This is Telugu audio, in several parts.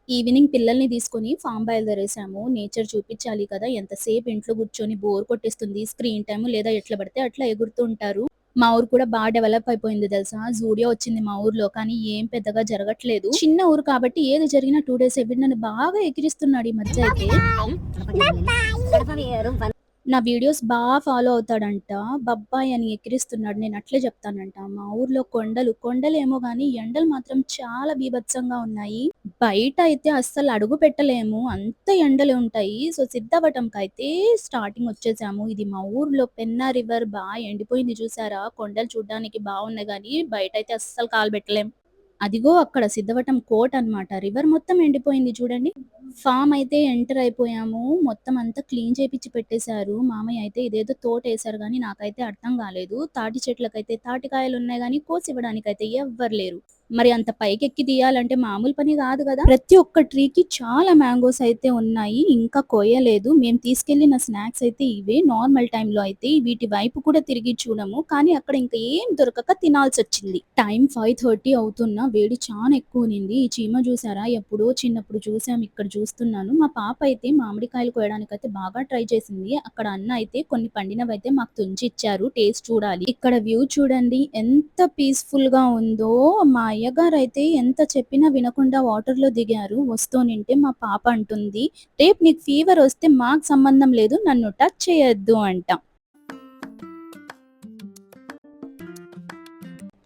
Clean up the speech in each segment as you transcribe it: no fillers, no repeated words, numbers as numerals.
ఈవినింగ్ పిల్లల్ని తీసుకొని ఫామ్ బయలుదేరేసాము. నేచర్ చూపించాలి కదా! ఎంతసేపు ఇంట్లో కూర్చొని బోర్ కొట్టేస్తుంది. స్క్రీన్ టైమ్ లేదా ఎట్లా పడితే అట్లా ఎగురుతూ ఉంటారు. మా ఊరు కూడా డెవలప్ అయిపోయింది తెలుసా! జూడియో వచ్చింది మా ఊర్లో. కానీ ఏం పెద్దగా జరగట్లేదు. చిన్న ఊరు కాబట్టి ఏది జరిగినా 2 డేసే. వీడు నన్ను బాగా ఎక్కిరిస్తున్నాడు ఈ మధ్య అయితే. నా వీడియోస్ ఫాలో అవుతాడంట. బబ్బాయ్ అని ఎక్కిరిస్తున్నాడు. నేను అట్లే చెప్తానంట. మా ఊర్లో కొండలేమో గాని ఎండలు మాత్రం చాలా బీభత్సంగా ఉన్నాయి. బయట అయితే అస్సలు అడుగు పెట్టలేము. అంత ఎండలు ఉంటాయి. సో, సిద్ధవటంకైతే స్టార్టింగ్ వచ్చేసాము. ఇది మా ఊర్లో పెన్నా రివర్ ఎండిపోయింది చూసారా? కొండలు చూడ్డానికి బావున్నాయి గానీ బయటైతే అస్సలు కాలు పెట్టలేం. అదిగో అక్కడ సిద్ధవటం కోట అన్నమాట. రివర్ మొత్తం ఎండిపోయింది చూడండి. ఫామ్ అయితే ఎంటర్ అయిపోయాము. మొత్తం అంతా క్లీన్ చేపిచ్చి పెట్టేశారు. మామయ్య అయితే ఇదేదో తోటేశారు గానీ నాకైతే అర్థం గాలేదు. తాటి చెట్లకైతే తాటికాయలున్నాయి గానీ కోసివ్వడానికైతే ఎవ్వరు లేరు. మరి అంత పైకెక్కి తీయాలంటే మామూలు పని గాదు గదా! ప్రతి ఒక్క ట్రీకి చాలా మ్యాంగోస్ అయితే ఉన్నాయి. ఇంకా కోయలేదు. మేము తీసుకెళ్ళిన స్నాక్స్ అయితే ఇవే. నార్మల్ టైమ్‌లో అయితే వీటి వైపు కూడా తిరిగి చూడము. కానీ అక్కడ ఇంకా ఏం దొరకక తినాల్సొచ్చింది. టైం 5:30 అవుతున్నా వేడి చానా ఎక్కువునింది. ఈ చీమ జూసారా? ఎప్పుడో చిన్నప్పుడు చూసాం. ఇక్కడ చూస్తున్నాను. మా పాప అయితే మామిడికాయలు కోయడానికైతే బాగా ట్రై చేసింది. అక్కడ అన్న అయితే కొన్ని పండినవైతే మాకు తుంచి ఇచ్చారు. టేస్ట్ చూడాలి. ఇక్కడ వ్యూ చూడండి ఎంత పీస్‌ఫుల్‌గా ఉందో. మా అయ్యగారైతే ఎంత చెప్పినా వినకుండా వాటర్‌లో దిగారు. వస్తూనింటే మా పాప అంటుంది, "రేపు నీకు ఫీవర్ వస్తే మాకు సంబంధం లేదు. నన్ను టచ్ చేయొద్దు" అంట.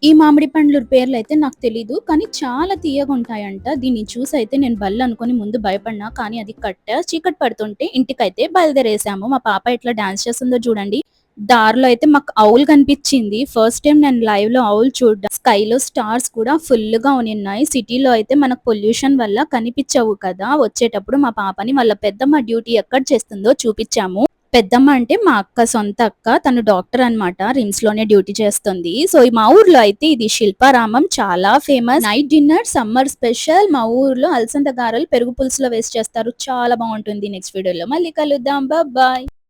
ఈ మామిడి పండ్లు పేర్లయితే నాకు తెలీదు. కానీ చాలా తియ్యగుంటాయంట. దీన్ని చూసయితే నేను బల్లనుకోని ముందు భయపడినా. కానీ అది కట్ట. చీకటి పడుతుంటే ఇంటికైతే బయలుదేరేసాము. మా పాప ఎట్లా డాన్స్ చేస్తుందో చూడండి. దారిలో అయితే మాకు ఔల్ కనిపిచ్చింది. ఫస్ట్ టైమ్ నేను లైవ్‌లో ఔల్ చూడ్డం. స్కైలో స్టార్స్ కూడా ఫుల్లుగా ఉన్నిన్నాయి. సిటీలో అయితే మనకు పొల్యూషన్ వల్ల కనిపిచ్చవు కదా! వచ్చేటప్పుడు మా పాపని వాళ్ళ పెద్దమ్మ డ్యూటీ ఎక్కడ చేస్తుందో చూపిచ్చాము. పెద్దమ్మ అంటే మా అక్క సొంత అక్క. తను డాక్టర్ అన్నమాట. రిమ్స్‌లోనే డ్యూటీ చేస్తుంది. సో, మా ఊర్లో అయితే ఇది శిల్పారామం చాలా famous. Night dinner summer special మా ఊర్లో అలసంద గారెలు పెరుగు పులుసులో వేసి చేస్తారు. చాలా బావుంటుంది. నెక్స్ట్ వీడియోలో మళ్ళీ కలుద్దాం. బాయ్.